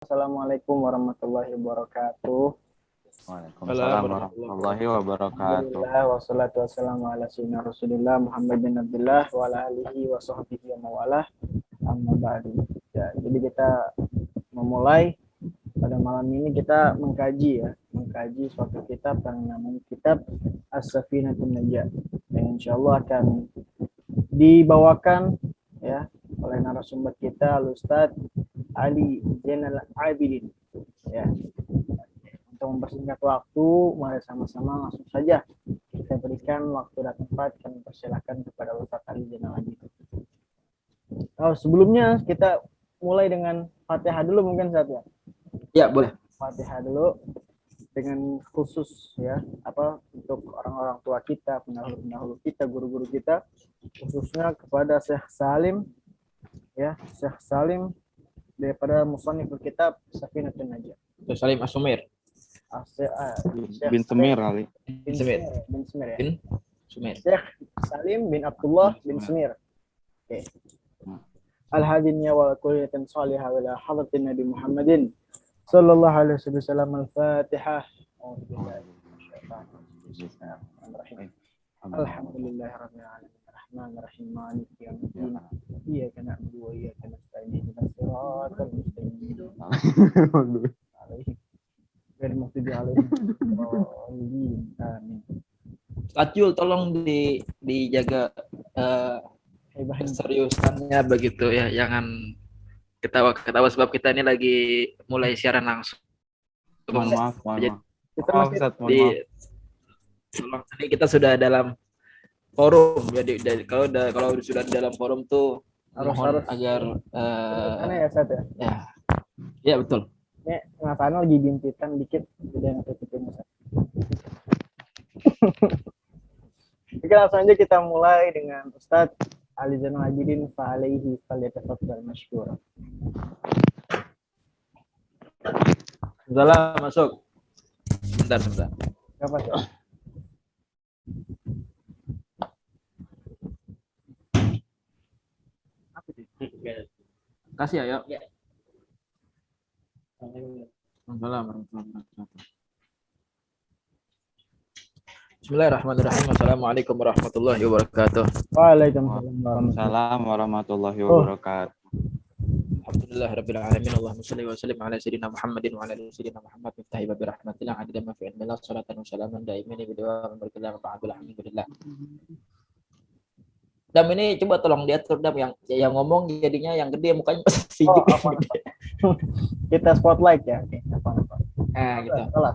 Assalamualaikum warahmatullahi wabarakatuh. Waalaikumsalam warahmatullahi wabarakatuh. Alhamdulillah wassalatu wassalamu ala sayyidina Rasulillah Muhammad bin Abdullah wa ala alihi wa sahbihi wa mawalah. Amma ba'du. Ya, jadi kita memulai pada malam ini kita mengkaji suatu kitab yang namanya kitab As-Safinatun Najah. Yang insyaallah akan dibawakan ya oleh narasumber kita Al-Ustaz Ali Zainal Abidin ya. Untuk mempersingkat waktu, mari sama-sama langsung saja kita berikan waktu dan tempat. Kami persilakan kepada Ustaz Ali Zainal Abidin. Sebelumnya kita mulai dengan Fatihah dulu mungkin Ustaz ya. Ya, boleh. Fatihah dulu dengan khusus ya untuk orang-orang tua kita, pendahulu-pendahulu kita, guru-guru kita, khususnya kepada Syekh Salim ya, Syekh Salim daripada musanniful kitab Safinatun Najah. Salim As-Sumair. Bin Semir kali. Bin Semir ya. Bin Semir. Syekh Salim bin Abdullah bin Semir. Oke. Al-hadiniya wa kulliyatan salihah wa la hadratin Nabi Muhammadin sallallahu alaihi wasallam. Al-Fatihah. Alhamdulillahirabbil alamin. Ar-Rahmanir-Rahim. Maliki yaumiddin. Iyyaka na'budu wa iyyaka nasta'in. Ihdinas siratal mustaqim. Amin. Acul, tolong dijaga seriusannya begitu ya, jangan ketawa sebab kita ini lagi mulai siaran langsung. Mohon maaf. Ini kita sudah dalam forum, jadi kalau sudah di dalam forum tuh harus agar ya Ustaz ya. Ya betul. Ini ngapain lagi bintitan dikit jadi tutupin Ustaz. Oke, langsung aja kita mulai dengan Ustaz Ali Zainal Abidin fa alaihi falyatafaddal mashkura. Salam masuk. Bentar. Apa sih? Kasih ya. Assalamualaikum warahmatullahi wabarakatuh. Bismillahirrahmanirrahim. Assalamualaikum warahmatullahi wabarakatuh. Waalaikumsalam warahmatullahi wabarakatuh. Alhamdulillahirabbil alamin. Allahumma shalli wa sallim ala sayyidina Muhammadin wa ala ali sayyidina Muhammad miftahi babi rahmatillah adada ma fi ilmillah salatan wa salaman daimin bidawam barakillah ba'dul alhamdulillah. Dam, ini coba tolong diatur Dam, yang ngomong jadinya yang gede mukanya pasti kita spotlight ya. Gitu. Kelas.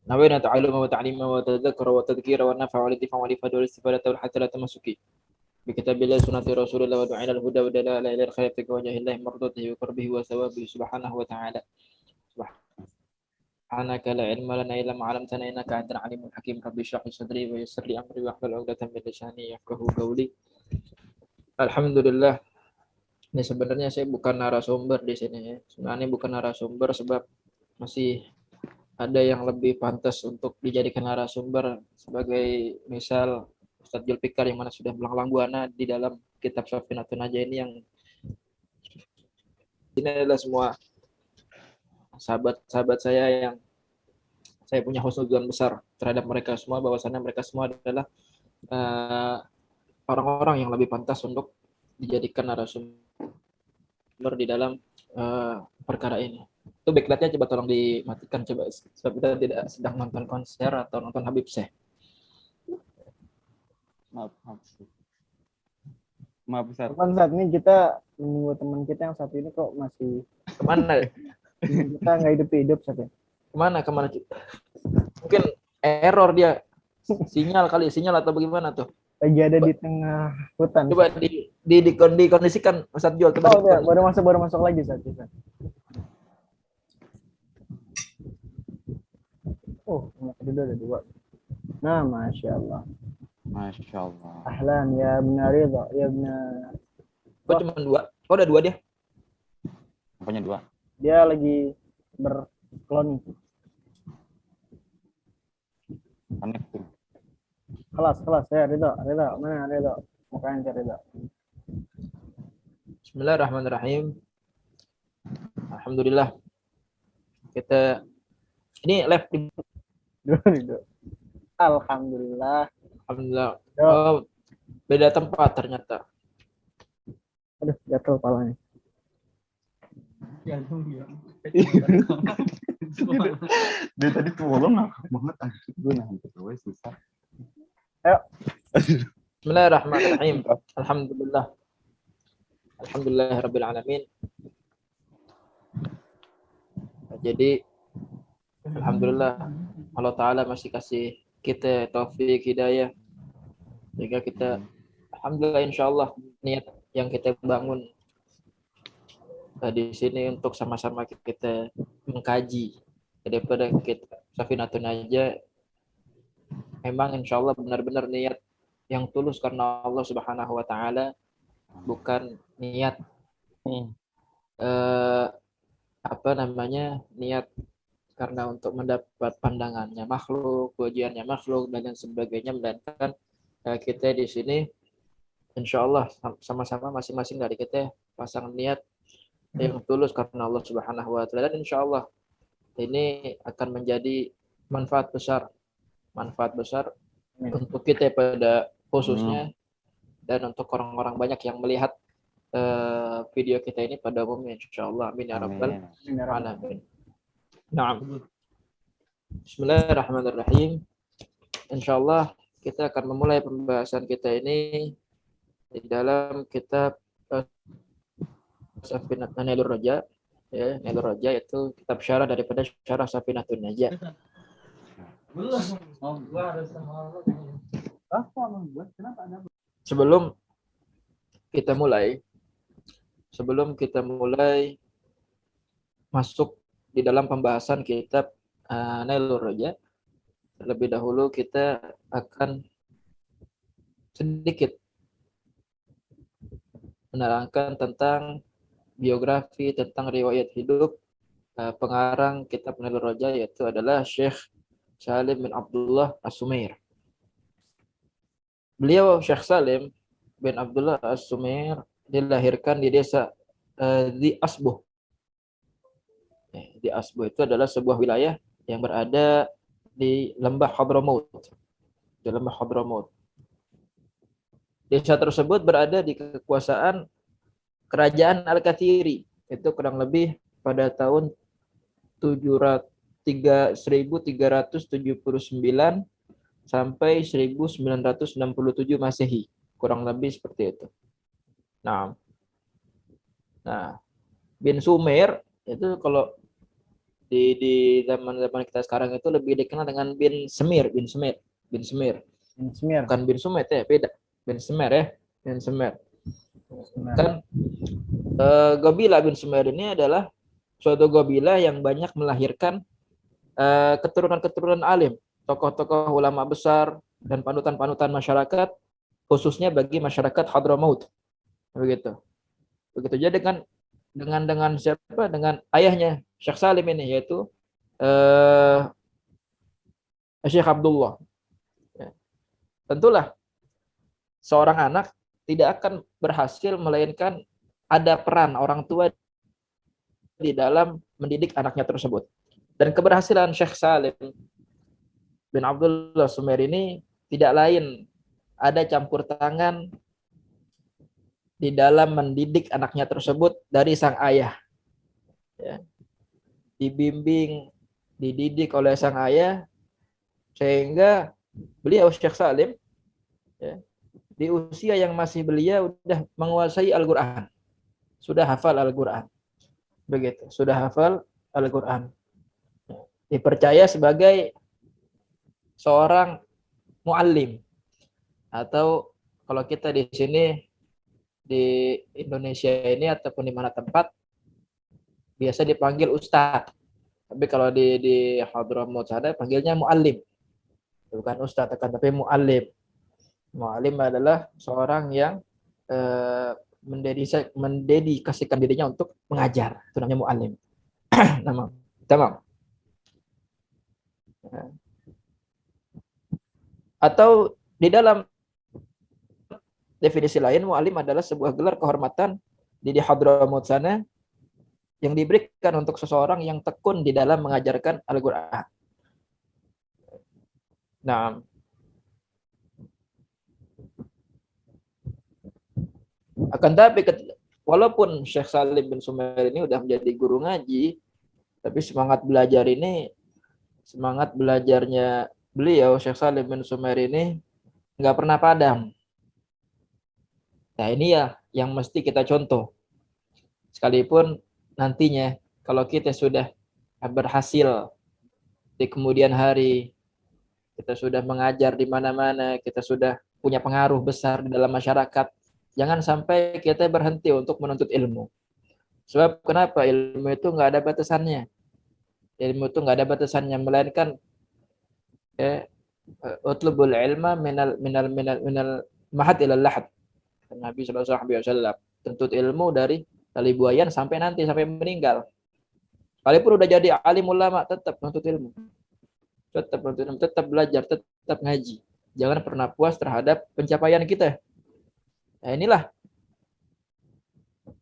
Nawaitu ta'alluma wa ta'lima wa tadhakkura wa tadhkira wa nafa'a wa intifa'a wa ifada wa istifadata wa hatta la tamasuki bi kitabillahi sunnati rasulillah wa du'ina al-huda wa dalala ila al-khair fi wajhillahi mardatihi wa qurbihi wa thawabihi subhanahu wa ta'ala. Subhanaka la ilma lana illa ma 'allamtana innaka antal alimul hakim. Rabbi shrah li sadri wa yassir li amri wa hlul 'uqdatam min lisani yafqahu qawli. Alhamdulillah. Ini sebenarnya saya bukan narasumber di sini ya. Sebenarnya bukan narasumber sebab masih ada yang lebih pantas untuk dijadikan narasumber, sebagai misal Ustadz Zulfikar yang mana sudah melanglang buana di dalam kitab Safinatun Najah ini, yang ini adalah semua sahabat-sahabat saya yang saya punya husnuzan besar terhadap mereka semua, bahwasannya mereka semua adalah orang-orang yang lebih pantas untuk dijadikan narasumber di dalam perkara ini. Itu backlightnya coba tolong dimatikan coba, sebab kita tidak sedang nonton konser atau nonton Habib Syekh. Maaf Ustaz. Saat ini kita menunggu teman kita yang satu ini kok masih Kemana? kita nggak hidup Ustaz ya. Kemana? Mungkin error dia. Sinyal atau bagaimana tuh? Lagi ada di tengah hutan. Coba dikondisikan Ustaz Jul. Ya, baru masuk lagi Ustaz. Ada dua. Nah, Masya Allah. Ahlan ya Ibn Ridha, ya Ibn. Kok cuma dua? Kok ada dua dia? Apanya dua? Dia lagi berkloning. Kelas ya Ridha. Mana Ridha? Mukanya Ridha. Bismillahirrahmanirrahim. Alhamdulillah. Kita ini live di Dulu. Alhamdulillah. Alhamdulillah. Yo. Oh, beda tempat ternyata. Aduh, jatuh palanya. Dia tadi tuh lo ngakak banget anjir, gue nahan ketawa susah. Ayo. Bismillahirrahmanirrahim. Alhamdulillah. Alhamdulillahirabbil alamin. Jadi alhamdulillah Allah taala masih kasih kita taufik hidayah sehingga kita alhamdulillah insyaallah niat yang kita bangun di sini untuk sama-sama kita mengkaji daripada kita Safinatun aja memang insyaallah benar-benar niat yang tulus karena Allah Subhanahu wa taala, bukan niat niat karena untuk mendapat pandangannya makhluk, pujiannya makhluk dan lain sebagainya, melainkan kita di sini insyaallah sama-sama masing-masing dari kita pasang niat yang tulus karena Allah Subhanahu wa taala, dan insyaallah ini akan menjadi manfaat besar untuk kita pada khususnya dan untuk orang-orang banyak yang melihat video kita ini pada umumnya insyaallah. Amin ya rabbal alamin. Naam. Bismillahirrahmanirrahim. Insyaallah kita akan memulai pembahasan kita ini di dalam kitab Safinatun Nailur Raja, ya, Nailur Raja itu kitab syarah daripada syarah Safinatun Najah. Sebelum kita mulai masuk di dalam pembahasan kitab Nailur Raja, terlebih dahulu kita akan sedikit menerangkan tentang biografi, tentang riwayat hidup pengarang kitab Nailur Raja, yaitu adalah Syekh Salim bin Abdullah As-Sumair. Beliau Syekh Salim bin Abdullah As-Sumair dilahirkan di desa di Asbuh. Di Asbuh itu adalah sebuah wilayah yang berada di lembah Hadramaut. Di lembah Hadramaut. Desa tersebut berada di kekuasaan Kerajaan Al-Kathiri. Itu kurang lebih pada tahun 1379 sampai 1967 Masehi. Kurang lebih seperti itu. Nah, bin Sumer itu kalau di zaman kita sekarang itu lebih dikenal dengan bin Semir. Bukan bin Sumet ya, beda. Bin Semir ya, bin Semir. Kan Gobilah bin Sumer ini adalah suatu gobilah yang banyak melahirkan keturunan-keturunan alim, tokoh-tokoh ulama besar dan panutan-panutan masyarakat, khususnya bagi masyarakat Hadramaut. Begitu juga dengan siapa? Dengan ayahnya Syekh Salim ini, yaitu Syekh Abdullah. Ya. Tentulah seorang anak tidak akan berhasil melainkan ada peran orang tua di dalam mendidik anaknya tersebut. Dan keberhasilan Syekh Salim bin Abdullah Sumair ini tidak lain ada campur tangan di dalam mendidik anaknya tersebut dari sang ayah. Ya. Dibimbing, dididik oleh sang ayah, sehingga beliau Syekh Salim ya, di usia yang masih belia sudah menguasai Al-Quran, sudah hafal Al-Quran, begitu, sudah hafal Al-Quran, dipercaya sebagai seorang muallim, atau kalau kita di sini di Indonesia ini ataupun di mana tempat biasa dipanggil ustadz, tapi kalau di Hadramaut sana panggilnya muallim, bukan ustadz tapi muallim. Mu'alim adalah seorang yang mendedikasikan dirinya untuk mengajar. Itu namanya mu'alim. Tamam. Atau di dalam definisi lain, mu'alim adalah sebuah gelar kehormatan di Hadramut sana yang diberikan untuk seseorang yang tekun di dalam mengajarkan Al-Qur'an. Nah, akan tapi walaupun Syekh Salim bin Sumair ini udah menjadi guru ngaji, tapi semangat belajarnya beliau Syekh Salim bin Sumair ini nggak pernah padam. Nah, ini ya yang mesti kita contoh. Sekalipun nantinya kalau kita sudah berhasil di kemudian hari, kita sudah mengajar di mana-mana, kita sudah punya pengaruh besar di dalam masyarakat, jangan sampai kita berhenti untuk menuntut ilmu. Sebab kenapa? Ilmu itu nggak ada batasannya. Ilmu itu nggak ada batasannya, melainkan utlubul ilma minal mahad ilal lahad. Nabi sallallahu alaihi wasallam, tuntut ilmu dari tali buayan sampai meninggal. Sekalipun udah jadi alim ulama, tetap menuntut ilmu. Tetap belajar, tetap ngaji. Jangan pernah puas terhadap pencapaian kita. Nah, inilah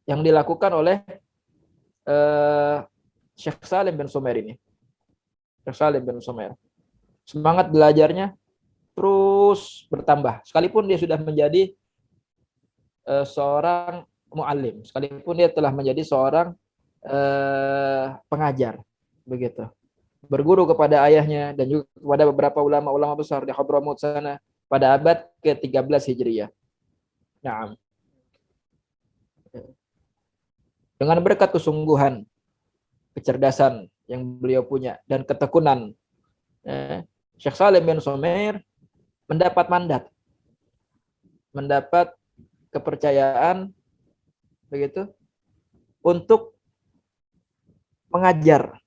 yang dilakukan oleh Syekh Salim bin Sumair ini. Syekh Salim bin Sumair. Semangat belajarnya terus bertambah. Sekalipun dia sudah menjadi seorang muallim, sekalipun dia telah menjadi seorang pengajar, begitu. Berguru kepada ayahnya dan juga kepada beberapa ulama-ulama besar di Hadramut sana pada abad ke-13 Hijriah. Nah, dengan berkat kesungguhan, kecerdasan yang beliau punya dan ketekunan, Syekh Salim bin Sumair mendapat kepercayaan, begitu, untuk mengajar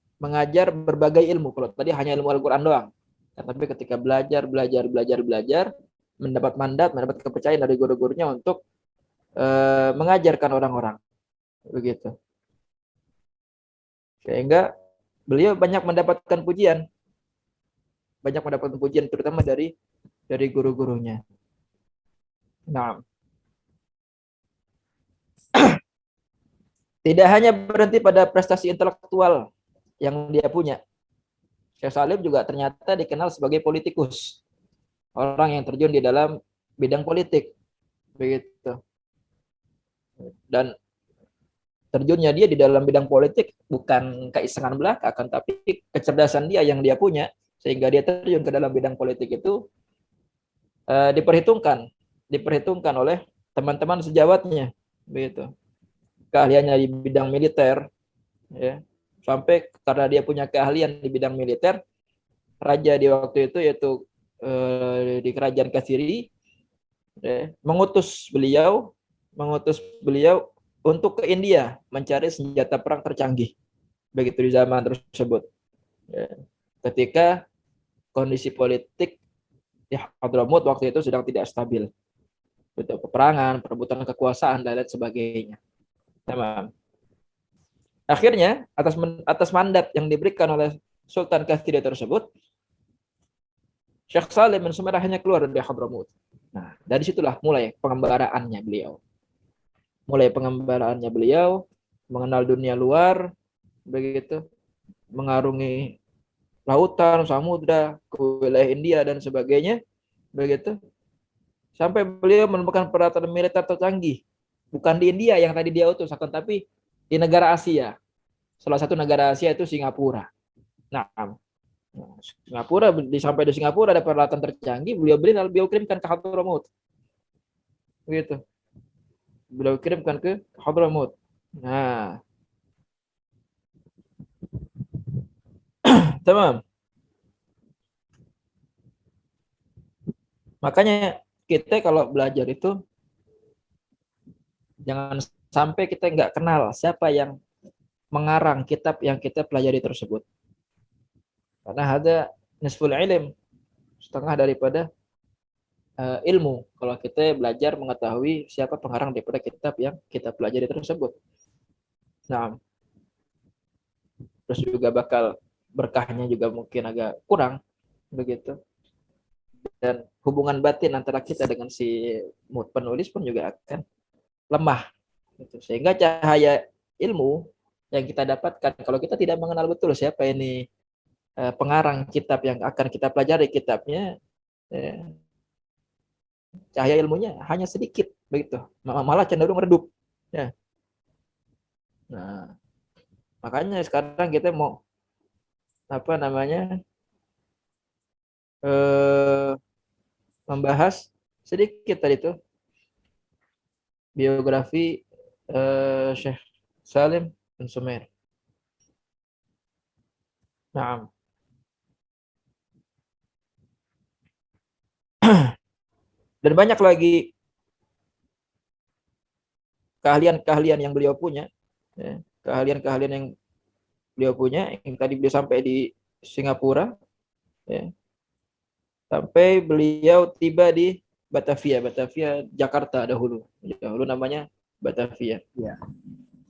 berbagai ilmu. Kalau tadi hanya ilmu Al-Quran doang, tapi ketika belajar, mendapat kepercayaan dari guru-gurunya untuk mengajarkan orang-orang, begitu. Sehingga beliau banyak mendapatkan pujian, terutama dari guru-gurunya. Nah, tidak hanya berhenti pada prestasi intelektual yang dia punya. Syekh Salim juga ternyata dikenal sebagai politikus. Orang yang terjun di dalam bidang politik. Begitu. Dan terjunnya dia di dalam bidang politik bukan keisengan belaka, akan tapi kecerdasan dia yang dia punya sehingga dia terjun ke dalam bidang politik itu diperhitungkan oleh teman-teman sejawatnya, begitu. Keahliannya di bidang militer, ya, sampai karena dia punya keahlian di bidang militer, raja di waktu itu yaitu di kerajaan Katsiri, ya, mengutus beliau untuk ke India mencari senjata perang tercanggih, begitu di zaman tersebut. Ya, ketika kondisi politik di Hadramut waktu itu sedang tidak stabil, betul, peperangan, perebutan kekuasaan dan lain sebagainya. Tamam. Akhirnya atas mandat yang diberikan oleh Sultan Katsiri tersebut, Syekh Salim bin Sumair hanya keluar dari Hadramut. Nah, dari situlah mulai pengembaraannya beliau mengenal dunia luar, begitu, mengarungi lautan, samudra, ke wilayah India dan sebagainya, begitu. Sampai beliau menemukan peralatan militer tercanggih. Bukan di India yang tadi dia utus, akan tapi di negara Asia. Salah satu negara Asia itu Singapura. Nah, sampai di Singapura ada peralatan tercanggih, beliau kirimkan ke Hadramut. Begitu. Beliau kirimkan ke Hadramut. Nah, tamam. Makanya kita kalau belajar itu jangan sampai kita nggak kenal siapa yang mengarang kitab yang kita pelajari tersebut. Karena ada nisful ilm, setengah daripada ilmu. Kalau kita belajar mengetahui siapa pengarang daripada kitab yang kita pelajari tersebut. Nah, terus juga bakal berkahnya juga mungkin agak kurang, begitu. Dan hubungan batin antara kita dengan si penulis pun juga akan lemah, Gitu. Sehingga cahaya ilmu yang kita dapatkan kalau kita tidak mengenal betul siapa ini pengarang kitab yang akan kita pelajari kitabnya, cahaya ilmunya hanya sedikit begitu, malah cenderung redup. Ya. Nah, makanya sekarang kita mau apa namanya membahas sedikit tadi itu biografi Syekh Salim bin Sumer. Nah, dan banyak lagi keahlian-keahlian yang beliau punya, ya. Keahlian-keahlian yang beliau punya yang tadi beliau sampai di Singapura, ya. Sampai beliau tiba di Batavia, Jakarta dahulu. Dahulu namanya Batavia. Ya.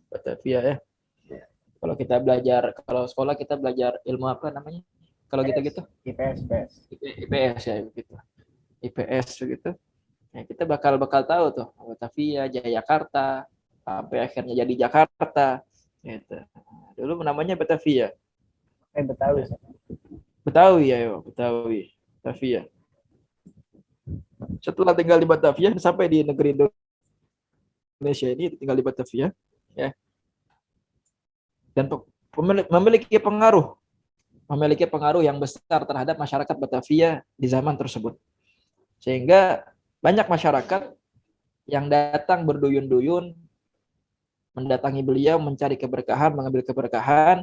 Batavia ya. Kalau kita belajar, kalau sekolah kita belajar ilmu apa namanya? Kalau gitu-gitu? IPS ya begitu. IPS begitu. Nah, kita bakal tahu tuh Batavia, Jayakarta, sampai akhirnya jadi Jakarta. Gitu. Dulu namanya Batavia. Betawi. Betawi ya, Betawi. Batavia. Setelah tinggal di Batavia sampai di negeri Indonesia ini tinggal di Batavia, ya. Dan memiliki pengaruh yang besar terhadap masyarakat Batavia di zaman tersebut. Sehingga banyak masyarakat yang datang berduyun-duyun mendatangi beliau mencari keberkahan, mengambil keberkahan,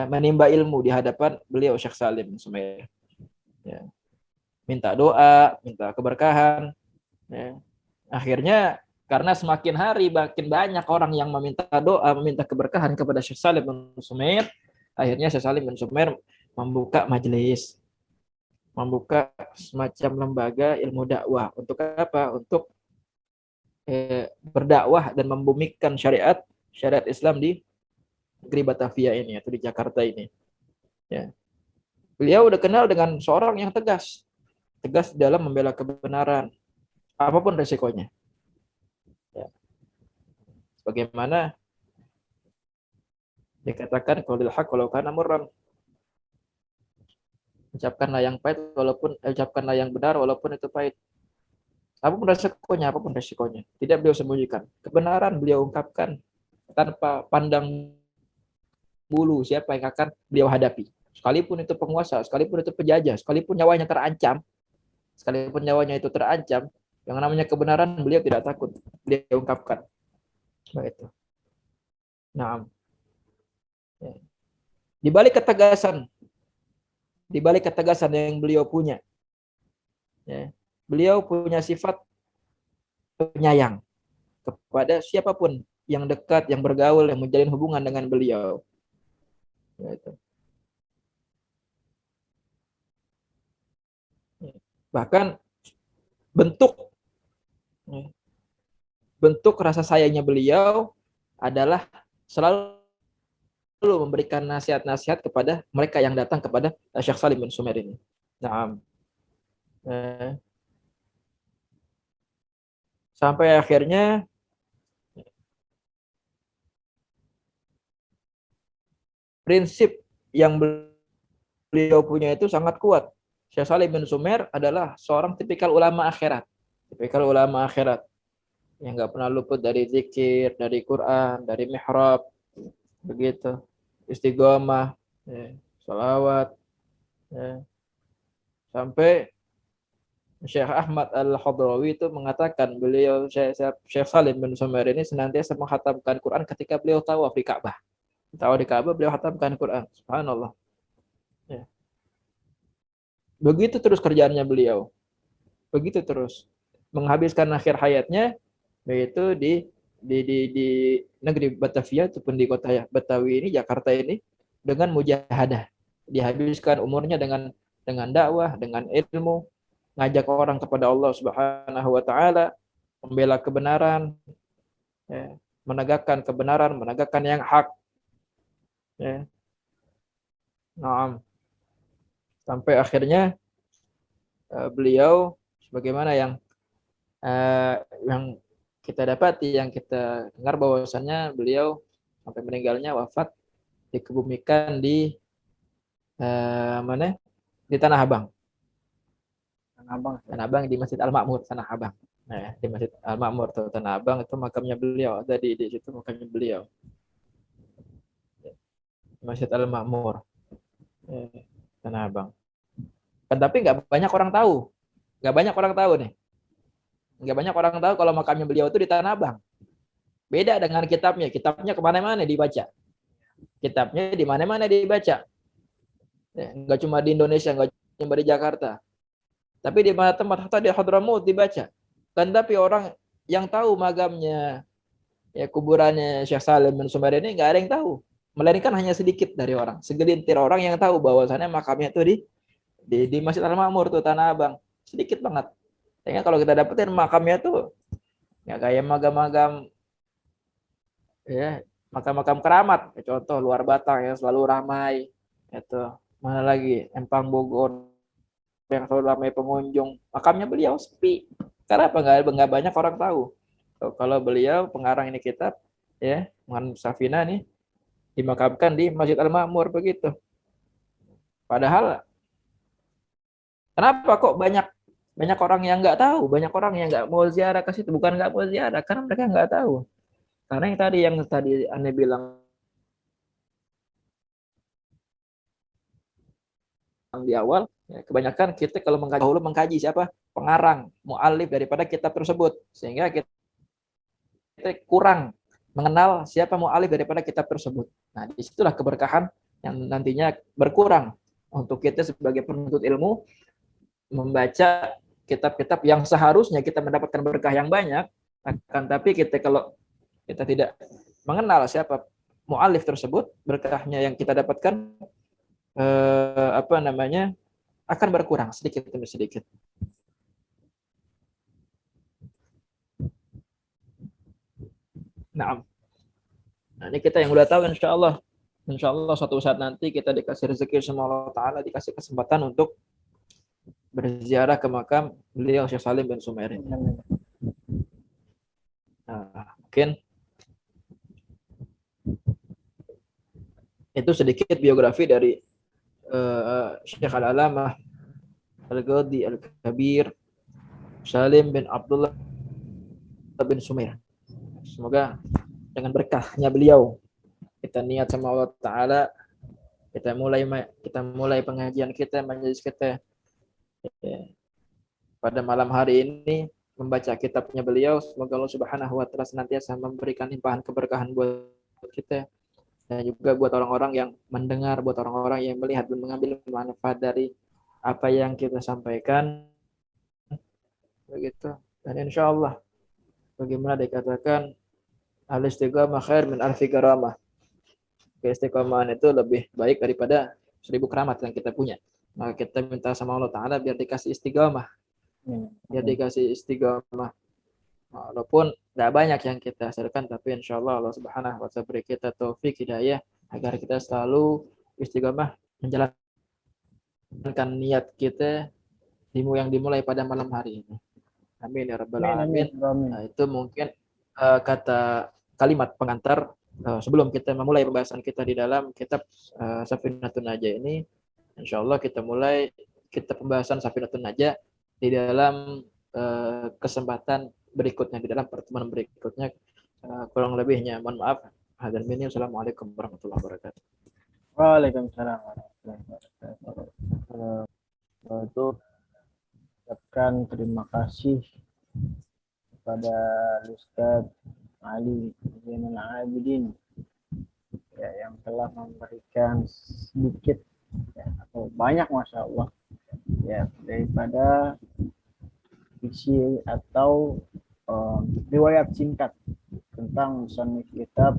menimba ilmu di hadapan beliau Syekh Salim Sumer. Ya. Minta doa, minta keberkahan. Ya. Akhirnya karena semakin hari makin banyak orang yang meminta doa, meminta keberkahan kepada Syekh Salim bin Sumer, akhirnya Syekh Salim bin Sumer membuka majelis, membuka semacam lembaga ilmu dakwah. Untuk apa? Untuk berdakwah dan membumikan syariat Islam di negeri Batavia ini atau di Jakarta ini. Ya. Beliau dikenal dengan seorang yang tegas dalam membela kebenaran, apapun resikonya. Ya. Bagaimana dikatakan qaulul haq walau kana murran. Ucapkanlah yang pahit ucapkanlah yang benar walaupun itu pahit. Apapun resikonya. Tidak beliau sembunyikan. Kebenaran beliau ungkapkan tanpa pandang bulu siapa yang akan beliau hadapi. Sekalipun itu penguasa, sekalipun itu penjajah, sekalipun nyawanya terancam, yang namanya kebenaran beliau tidak takut. Beliau ungkapkan. Begitu. Nah, di balik ketegasan yang beliau punya, ya, beliau punya sifat penyayang kepada siapapun yang dekat, yang bergaul, yang menjalin hubungan dengan beliau. Gitu. Bahkan bentuk rasa sayangnya beliau adalah selalu memberikan nasihat-nasihat kepada mereka yang datang kepada Syekh Salim bin Sumer ini. Nah, sampai akhirnya prinsip yang beliau punya itu sangat kuat. Syekh Salim bin Sumer adalah seorang tipikal ulama akhirat yang nggak pernah luput dari zikir, dari Quran, dari mihrab, begitu, istiqomah, ya, salawat, ya. Sampai Syekh Ahmad Al-Hadrawi itu mengatakan beliau Syekh Salim bin Sumer ini senantiasa menghatamkan Quran ketika beliau tawaf di Ka'bah. Tawaf di Ka'bah beliau hatamkan Quran. Subhanallah. Ya. Begitu terus kerjaannya beliau. Begitu terus menghabiskan akhir hayatnya yaitu di negeri Batavia ataupun di kota Betawi ini, Jakarta ini, dengan mujahadah. Dihabiskan umurnya dengan dakwah, dengan ilmu, ngajak orang kepada Allah Subhanahu wa taala, membela kebenaran, ya, menegakkan kebenaran, menegakkan yang hak. Ya. Nah, sampai akhirnya beliau sebagaimana yang kita dapati, yang kita dengar bahwasannya beliau sampai meninggalnya wafat dikebumikan di mana? Di Tanah Abang. Tanah Abang di Masjid Al-Ma'mur, Tanah Abang. Nah, di Masjid Al-Ma'mur tuh Tanah Abang itu makamnya beliau, ada di situ makamnya beliau. Masjid Al-Ma'mur. Tanah Abang. Tapi nggak banyak orang tahu. Nggak banyak orang tahu nih. Nggak banyak orang tahu kalau makamnya beliau itu di Tanah Abang. Beda dengan kitabnya. Kitabnya kemana-mana dibaca. Kitabnya di mana-mana dibaca. Nggak cuma di Indonesia, nggak cuma di Jakarta. Tapi di mana tempat hatta di Hadramaut dibaca. Dan tapi orang yang tahu magamnya, ya kuburannya Syekh Salim bin Sumair ini nggak ada yang tahu. Melainkan hanya sedikit dari orang. Segelintir orang yang tahu bahwasannya makamnya itu di Masjid Al-Ma'mur tuh Tanah Abang. Sedikit banget. Sehingga kalau kita dapetin makamnya tuh nggak kayak magam-magam, ya makam-makam keramat. Contoh Luar Batang yang selalu ramai. Itu mana lagi Empang Bogor yang selalu ramai pengunjung. Makamnya beliau sepi. Karena apa? Nggak banyak orang tahu. Kalau beliau pengarang ini kitab, ya Muhammad Safina nih dimakamkan di Masjid Al-Ma'mur begitu. Padahal kenapa kok banyak orang yang nggak tahu, banyak orang yang nggak mau ziarah ke situ, bukan nggak mau ziarah, karena mereka nggak tahu. Karena yang tadi Ane bilang di awal, ya, kebanyakan kita kalau mengkaji siapa pengarang, mu'allif daripada kitab tersebut, sehingga kita kurang mengenal siapa mu'allif daripada kitab tersebut. Nah, disitulah keberkahan yang nantinya berkurang untuk kita sebagai penuntut ilmu membaca kitab-kitab yang seharusnya kita mendapatkan berkah yang banyak, akan tapi kalau kita tidak mengenal siapa mu'allif tersebut, berkahnya yang kita dapatkan akan berkurang sedikit demi sedikit. Nah, ini kita yang udah tahu insya Allah suatu saat nanti kita dikasih rezeki sama Allah Ta'ala, dikasih kesempatan untuk berziarah ke makam beliau Syekh Salim bin Sumair. Nah, mungkin itu sedikit biografi dari Syekh Al-Alamah Al-Ghadi Al-Kabir Salim bin Abdullah bin Sumair. Semoga dengan berkahnya beliau kita niat sama Allah Ta'ala, kita mulai pengajian kita, majelis kita pada malam hari ini membaca kitabnya beliau. Semoga Allah Subhanahu wa Ta'ala senantiasa memberikan limpahan keberkahan buat kita, dan juga buat orang-orang yang mendengar, buat orang-orang yang melihat dan mengambil manfaat dari apa yang kita sampaikan. Begitu. Dan insya Allah, bagaimana dikatakan, al-istiqamah khair min alfi karamah. Keistiqomahan itu lebih baik daripada 1000 keramat yang kita punya. Maka kita minta sama Allah Ta'ala biar dikasih istiqamah. Biar dikasih istiqamah. Walaupun tidak banyak yang kita hasilkan, tapi insya Allah Allah Subhanahu wa Ta'ala beri kita taufik hidayah agar kita selalu istiqamah menjalankan niat kita yang dimulai pada malam hari ini. Amin ya rabbal alamin. Nah, itu mungkin kata kalimat pengantar sebelum kita memulai pembahasan kita di dalam kitab Safinatun Najah ini. Insya Allah kita mulai pembahasan Safinatun Najah di dalam kesempatan berikutnya, di dalam pertemuan berikutnya. Kurang lebihnya mohon maaf. Hadzal minni. Assalamualaikum warahmatullahi wabarakatuh. Waalaikumsalam warahmatullahi wabarakatuh. Itu ucapkan terima kasih kepada Ustaz Ali Zainal Abidin ya, yang telah memberikan sedikit ya, atau banyak masya Allah ya daripada isi atau riwayat singkat tentang musannif kitab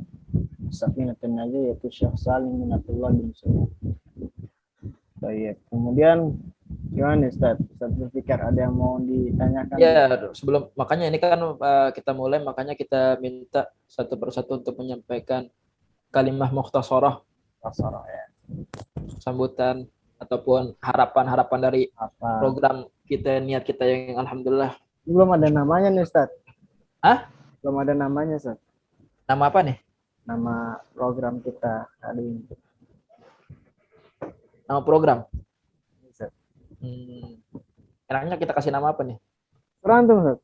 Safinatun Najah, yaitu Syekh Salim bin Abdullah bin Sumair. Baik, kemudian gimana Ustaz? Ustaz berpikir ada yang mau ditanyakan? Ya, sebelum makanya ini kan kita mulai, makanya kita minta satu persatu untuk menyampaikan kalimah mukhtasarah, ya. Sambutan ataupun harapan-harapan dari program kita, niat kita yang alhamdulillah. Belum ada namanya nih Ustaz. Hah? Belum ada namanya, Ustaz. Nama apa nih? Nama program kita kali ini. Nama program. Ustaz. Enaknya kita kasih nama apa nih? Kurang tuh, Ustaz.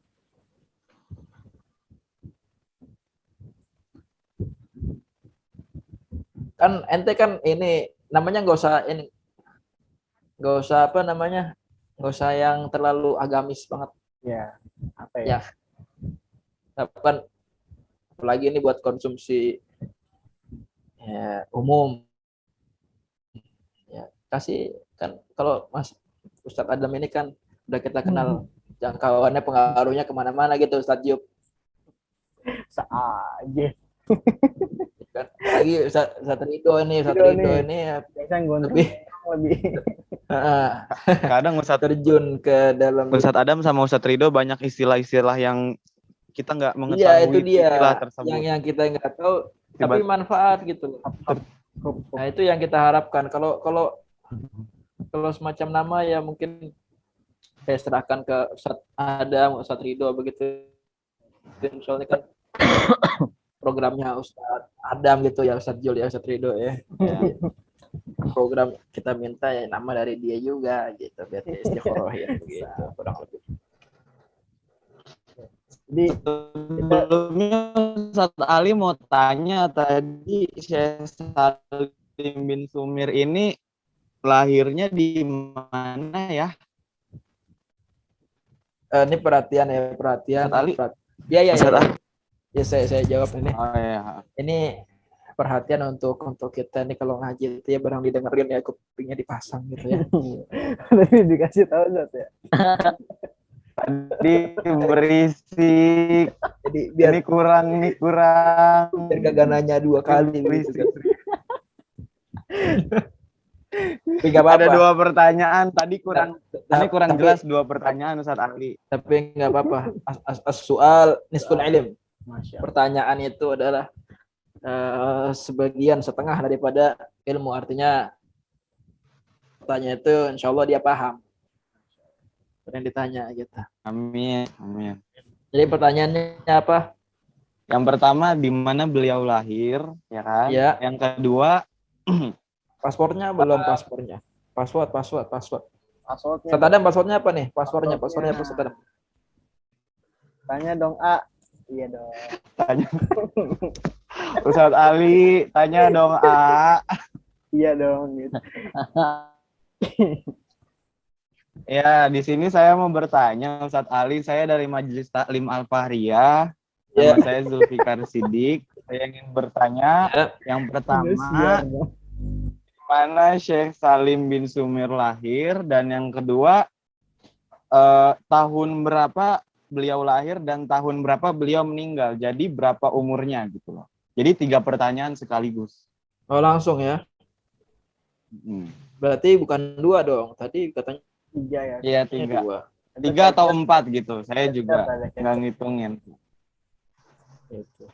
Kan ente kan ini namanya nggak usah ini, nggak usah apa namanya, nggak usah yang terlalu agamis banget Ya, apa ya. Kan apalagi ini buat konsumsi ya, umum. Ya, kasih kan kalau Mas Ustadz Adam ini kan udah kita kenal jangkauannya, pengaruhnya kemana-mana gitu Ustadz Yub. Aja. Kan lagi Ustadz Ridho ini ya, Biasanya gondrong lebih lebih. Kadang Ustadz terjun ke dalam. Ustadz Adam sama Ustadz Ridho banyak istilah-istilah yang kita nggak Iya, mengetahui itu dia istilah tersebut. yang kita nggak tahu tapi manfaat gitu loh. Nah, itu yang kita harapkan. Kalau semacam nama ya mungkin saya serahkan ke Ustadz Adam, Ustadz Ridho begitu. Soalnya kan programnya Ustadz Adam gitu ya, Ustadz Jul ya, Ustadz Ridho ya. Program kita minta ya nama dari dia juga gitu, biar istiqorohin begitu kurang lebih. Jadi sebelumnya Ustadz Ali mau tanya tadi, Syekh Salim bin Sumir ini lahirnya di mana ya? Ini perhatian. Ustadz Ali. Ya. Ya saya jawab ini. Oh, ya. Ini perhatian untuk kita nih kalau ngaji itu ya barang didengerin ya kupingnya dipasang gitu ya. Tapi dikasih tahu Zat ya. Tadi berisik. Jadi biar ini kurang. Biar gak nanya 2 kali gitu. Tapi gak apa-apa. Ada 2 pertanyaan tadi kurang jelas 2 pertanyaan Ustadz Ali. Tapi nggak apa-apa. As-soal nisful ilm. Pertanyaan itu adalah sebagian setengah daripada ilmu, artinya pertanyaan itu insya Allah dia paham yang ditanya gitu. Amin. Jadi pertanyaannya apa? Yang pertama di mana beliau lahir, ya kan? Ya. Yang kedua paspornya belum, paspornya. Password. Passwordnya. Ustadz Adam passwordnya apa nih? Passwordnya apa Ustadz Adam? Tanya dong, A. Iya dong. Tanya. Ustadz Ali, tanya dong, A. Iya dong gitu. Ya, di sini saya mau bertanya, Ustadz Ali, saya dari Majelis Taklim Al-Fahriyah. Nama saya Zulfikar Sidik. Saya ingin bertanya, yang pertama, di mana Syekh Salim bin Sumir lahir, dan yang kedua, tahun berapa beliau lahir dan tahun berapa beliau meninggal. Jadi berapa umurnya gitu loh. Jadi 3 pertanyaan sekaligus. Oh, langsung ya. Berarti bukan 2 dong. Tadi katanya 3 ya. Iya, 3. 3 atau 4 gitu. Saya juga nggak ngitungin. Itu.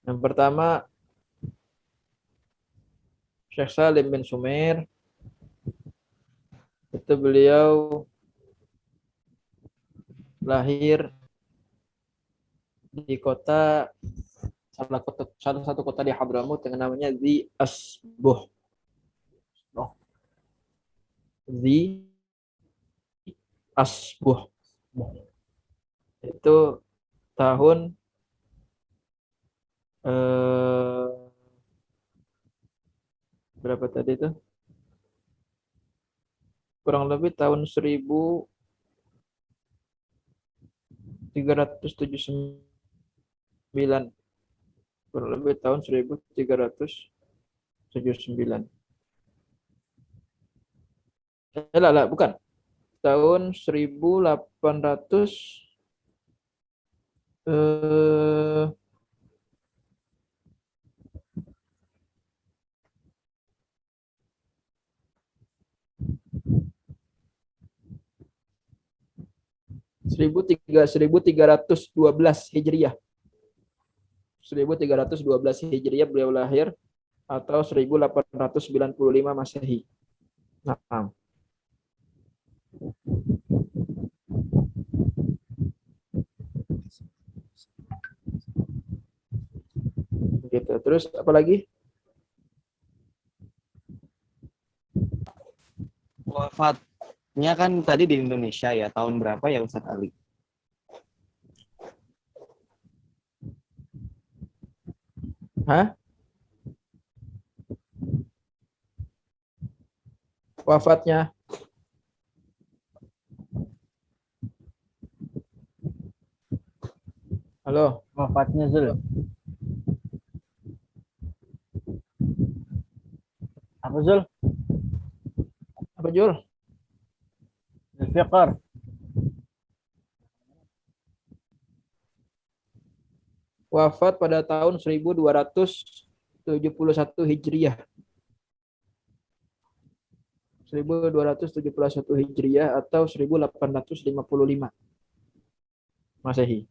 Yang pertama Syekh Salim bin Sumir, itu beliau lahir di salah satu kota di Hadramut yang namanya Zi Asbuh. Zi Asbuh. Itu tahun berapa tadi itu? Kurang lebih tahun 1379. Kurang lebih tahun 1379. Lah, bukan. Tahun 1800 1312 Hijriah. 1312 Hijriah beliau lahir atau 1895 Masehi. Nah. Gitu. Terus apa lagi? Wafatnya kan tadi di Indonesia ya, tahun berapa ya Ustadz Ali? Hah? Wafatnya halo, Wafatnya Zul. Apa Zul? apa Jul? Zulfiqar. Wafat pada tahun 1271 Hijriah. 1271 Hijriah atau 1855 Masehi.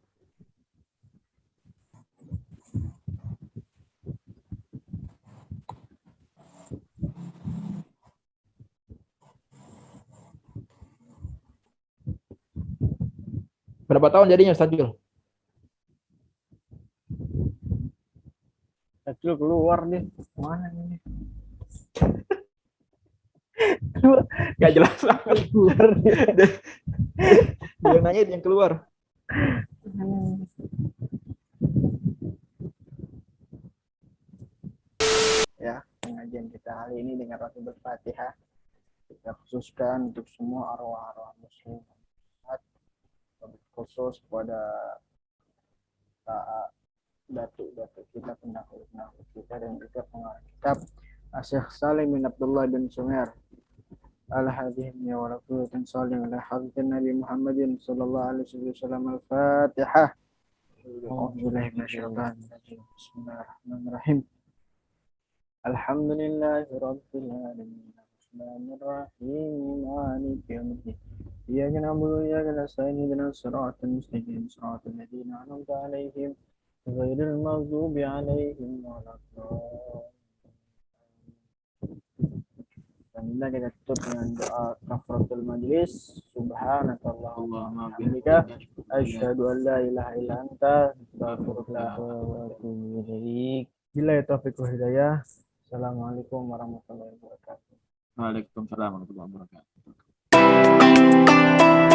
Berapa tahun jadinya Ustaz Jul? Zul keluar nih. Mana ini? Gak jelas banget. Keluar dia. Dia nanya yang keluar. Ya, pengajian kita hari ini dengan ratu berfatihah kita khususkan untuk semua arwah-arwah muslim, khusus pada datuk-datuk kita, pendahulu-pendahulu kita, dan juga pengarang kitab Syekh Salim bin Abdullah bin Sumer al-hadihim ya wa rasulatan salim ala hadithin Nabi Muhammadin sallallahu alaihi wasallam. Al-Fatihah. A'udzubillahi minasyaitonir rajim. Bismillahirrahmanirrahim. Alhamdulillahi rabbil alamin. Arrahmanir rahim. Maliki yaumiddin. Iyyaka na'budu wa iyyaka nasta'in. Ihdinas siratal mustaqim. Siratal ladzina an'amta 'alaihim ghairil maghdubi 'alaihim waladdallin. Alhamdulillah, kita tutup dengan doa kafaratul majlis. Subhanakallahumma wa bihamdika asyhadu an la ilaha illa anta astaghfiruka wa atubu ilaik. Billahi taufiq wal hidayah. Assalamualaikum warahmatullahi wabarakatuh. Waalaikumsalam warahmatullahi wabarakatuh.